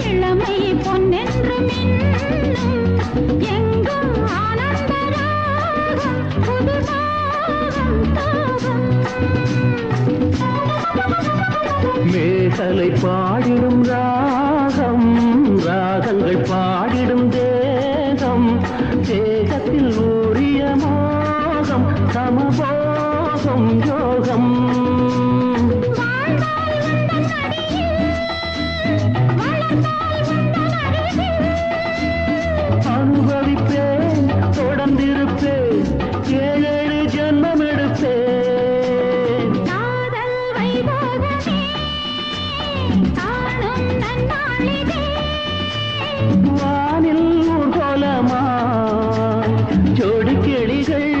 இளமை பொன்னென்று மின்னும் எங்கும் ஆனந்தராகம் புதுதாகம் தாகம் மேகலை பாடிடும் ராகம் ராகங்கள் பாடிடும் தேகம் தேகத்தில் ஊறிய மோகம் சமபோகம் யோகம் அனுபவிப்பேன் தொடர்ந்திருப்பேன் ஏழேழு ஜென்மம் எடுப்பேன் காதல் வைபோகமே காணும் நன்னாளிதே வானில் ஊர்கோலமாய் ஜோடி கிளிகள்